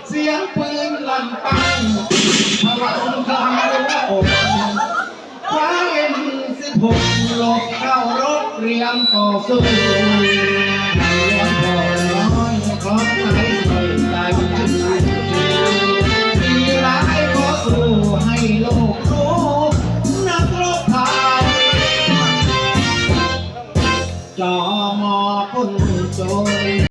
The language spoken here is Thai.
เสียงปืนลั่นปังพลังกำลังอกคว้าM16หลบเข้ารถเตรียมต่อสู้ให้เลี้ยงพ่อน้อยของไทยไม่ใจมีหลายขอสู้ให้โลกรู้นักรบไทยจอมอพุ่นโจ